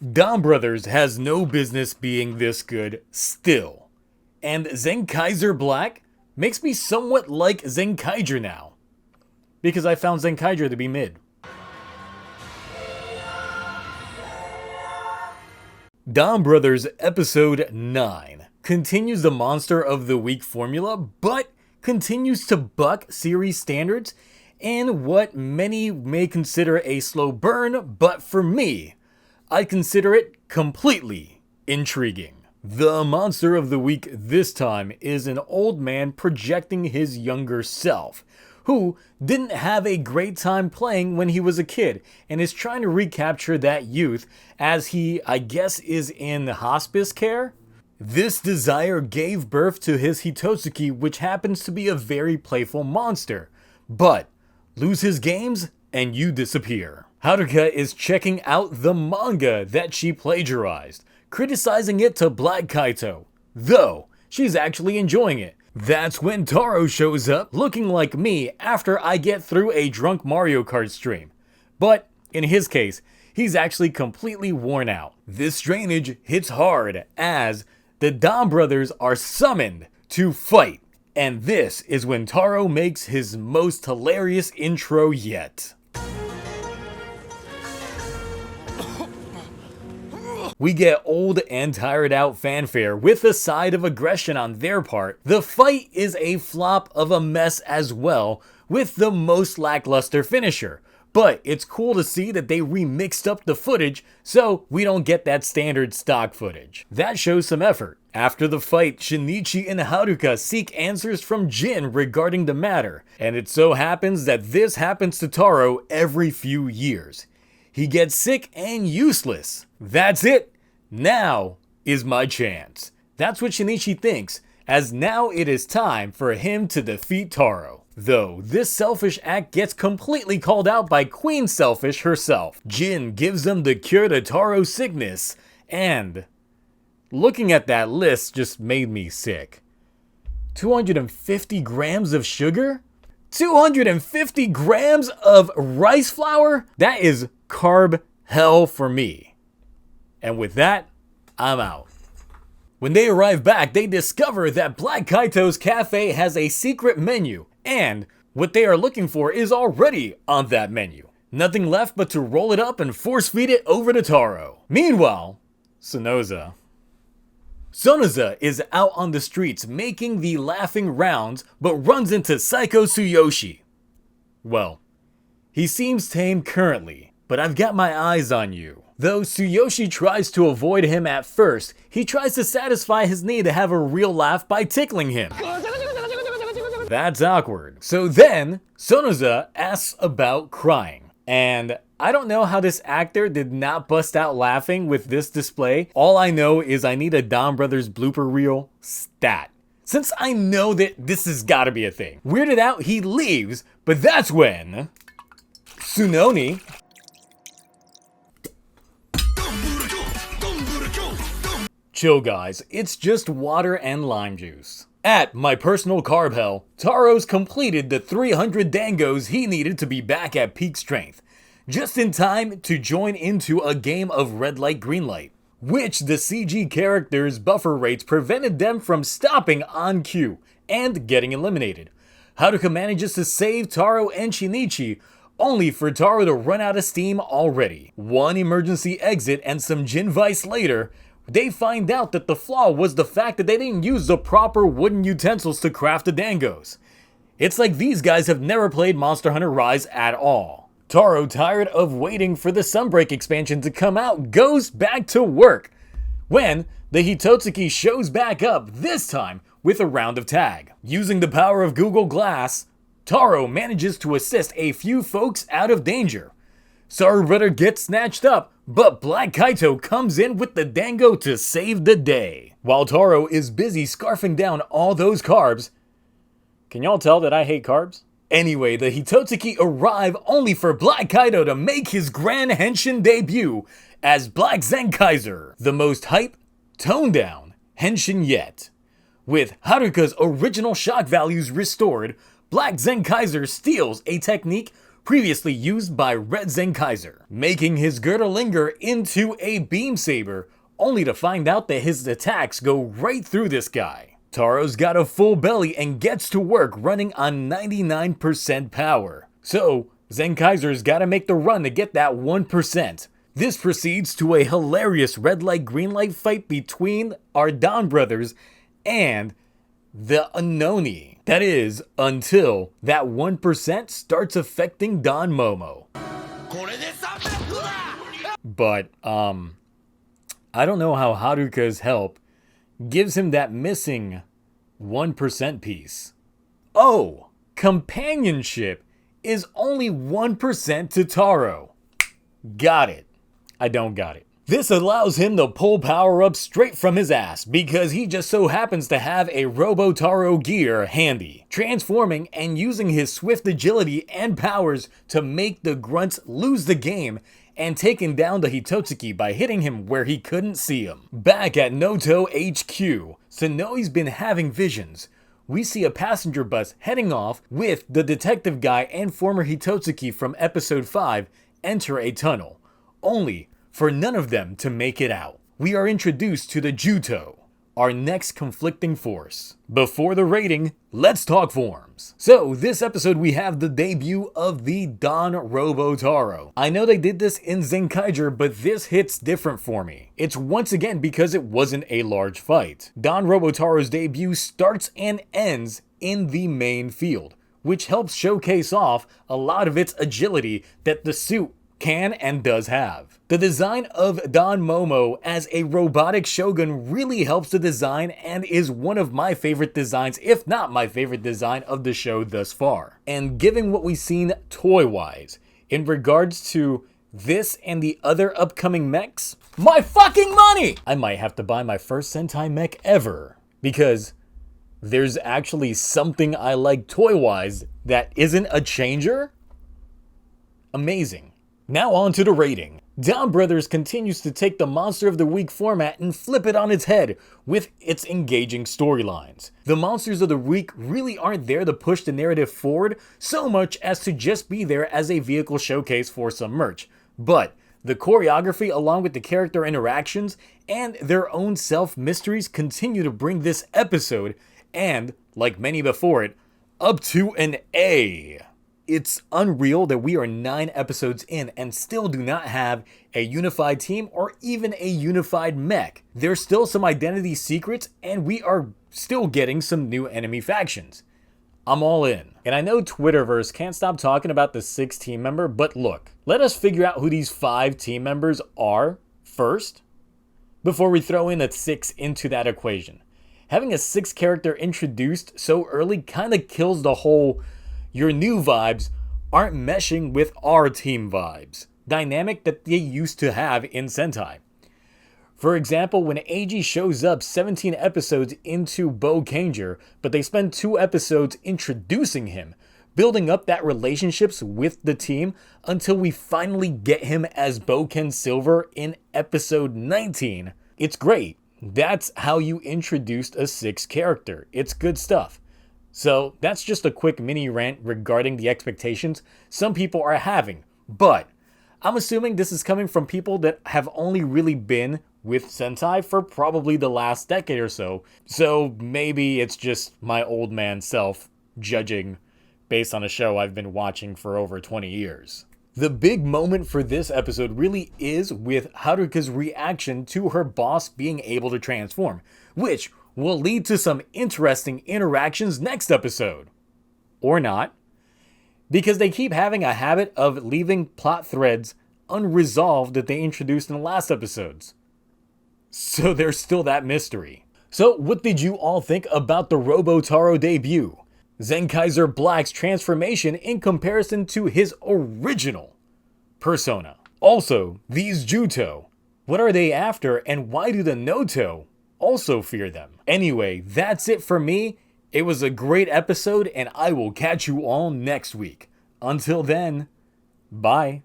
DonBrothers has no business being this good still. And Zenkaizer Black makes me somewhat like Zenkaizer now. Because I found Zenkaizer to be mid. DonBrothers Episode 9 continues the Monster of the Week formula, but continues to buck series standards in what many may consider a slow burn, but for me, I consider it completely intriguing. The Monster of the Week this time is an old man projecting his younger self, who didn't have a great time playing when he was a kid, and is trying to recapture that youth as he, I guess, is in hospice care. This desire gave birth to his Hitotsuki, which happens to be a very playful monster. But lose his games and you disappear. Haruka is checking out the manga that she plagiarized, criticizing it to Black Kaito, though she's actually enjoying it. That's when Taro shows up looking like me after I get through a drunk Mario Kart stream. But in his case, he's actually completely worn out. This drainage hits hard as the DonBrothers are summoned to fight. And this is when Taro makes his most hilarious intro yet. We get old and tired out fanfare with a side of aggression on their part. The fight is a flop of a mess as well, with the most lackluster finisher. But it's cool to see that they remixed up the footage so we don't get that standard stock footage. That shows some effort. After the fight, Shinichi and Haruka seek answers from Jin regarding the matter, and it so happens that this happens to Taro every few years. He gets sick and useless. That's it. Now is my chance. That's what Shinichi thinks, as now it is time for him to defeat Taro. Though this selfish act gets completely called out by Queen Selfish herself. Jin gives them the cure to Taro's sickness, and looking at that list just made me sick. 250 grams of sugar? 250 grams of rice flour? That is carb hell for me. And with that, I'm out. When they arrive back, they discover that Black Kaito's cafe has a secret menu, and what they are looking for is already on that menu. Nothing left but to roll it up and force feed it over to Taro. Meanwhile, Sonoza is out on the streets making the laughing rounds, but runs into Psycho Tsuyoshi. Well, he seems tame currently, but I've got my eyes on you. Though Tsuyoshi tries to avoid him at first, he tries to satisfy his need to have a real laugh by tickling him. That's awkward. So then, Sonoza asks about crying. And I don't know how this actor did not bust out laughing with this display. All I know is I need a DonBrothers blooper reel stat, since I know that this has gotta be a thing. Weirded out, he leaves, but that's when Sononi chill guys, it's just water and lime juice. At my personal carb hell, Taro's completed the 300 Dangos he needed to be back at peak strength, just in time to join into a game of red light green light, which the CG characters' buffer rates prevented them from stopping on cue and getting eliminated. Haruka manages to save Taro and Shinichi, only for Taro to run out of steam already. One emergency exit and some Jinvice later, they find out that the flaw was the fact that they didn't use the proper wooden utensils to craft the Dangos. It's like these guys have never played Monster Hunter Rise at all. Taro, tired of waiting for the Sunbreak expansion to come out, goes back to work, when the Hitotsuki shows back up, this time with a round of tag. Using the power of Google Glass, Taro manages to assist a few folks out of danger. Sarubrother gets snatched up, but Black Kaito comes in with the Dango to save the day. While Taro is busy scarfing down all those carbs. Can y'all tell that I hate carbs? Anyway, the Hitotsuki arrive only for Black Kaito to make his grand henshin debut as Black Zenkaizer, the most hype, toned down henshin yet. With Haruka's original shock values restored, Black Zenkaizer steals a technique previously used by Red Zenkaizer, making his Girdlinger into a beam saber, only to find out that his attacks go right through this guy. Taro's got a full belly and gets to work running on 99% power. So, Zenkaizer's gotta make the run to get that 1%. This proceeds to a hilarious red light green light fight between our DonBrothers and the Sononi. That is, until that 1% starts affecting DonMomo. But, I don't know how Haruka's help gives him that missing 1% piece. Oh, companionship is only 1% to Taro. Got it. I don't got it. This allows him to pull power up straight from his ass because he just so happens to have a Robotaro gear handy, transforming and using his swift agility and powers to make the grunts lose the game and taking down the Hitotsuki by hitting him where he couldn't see him. Back at Noto HQ, Sononi's been having visions. We see a passenger bus heading off with the detective guy and former Hitotsuki from episode 5 enter a tunnel, only for none of them to make it out. We are introduced to the Juto, our next conflicting force. Before the rating, let's talk forms. So this episode we have the debut of the DonRobotaro. I know they did this in Zenkaizer, but this hits different for me. It's once again because it wasn't a large fight. DonRobotaro's debut starts and ends in the main field, which helps showcase off a lot of its agility that the suit can and does have. The design of DonMomo as a robotic shogun really helps the design and is one of my favorite designs, if not my favorite design of the show thus far. And given what we've seen toy-wise, in regards to this and the other upcoming mechs, my fucking money! I might have to buy my first Sentai mech ever, because there's actually something I like toy-wise that isn't a changer? Amazing. Now on to the rating. DonBrothers continues to take the Monster of the Week format and flip it on its head with its engaging storylines. The Monsters of the Week really aren't there to push the narrative forward so much as to just be there as a vehicle showcase for some merch. But the choreography along with the character interactions and their own self-mysteries continue to bring this episode, and, like many before it, up to an A. It's unreal that we are 9 episodes in and still do not have a unified team or even a unified mech. There's still some identity secrets and we are still getting some new enemy factions. I'm all in. And I know Twitterverse can't stop talking about the 6 team member, but look, let us figure out who these 5 team members are first before we throw in a 6 into that equation. Having a 6 character introduced so early kind of kills the whole your new vibes aren't meshing with our team vibes dynamic that they used to have in Sentai. For example, when Eiji shows up 17 episodes into Bokanger, but they spend 2 episodes introducing him, building up that relationships with the team until we finally get him as Boken Silver in episode 19. It's great. That's how you introduced a 6th character. It's good stuff. So that's just a quick mini rant regarding the expectations some people are having, but I'm assuming this is coming from people that have only really been with Sentai for probably the last decade or so maybe it's just my old man self judging based on a show I've been watching for over 20 years. The big moment for this episode really is with Haruka's reaction to her boss being able to transform, which will lead to some interesting interactions next episode. Or not. Because they keep having a habit of leaving plot threads unresolved that they introduced in the last episodes. So there's still that mystery. So what did you all think about the Robotaro debut? Zenkaizer Black's transformation in comparison to his original persona. Also, these Juto. What are they after and why do the Noto also fear them? Anyway, that's it for me. It was a great episode and I will catch you all next week. Until then, bye.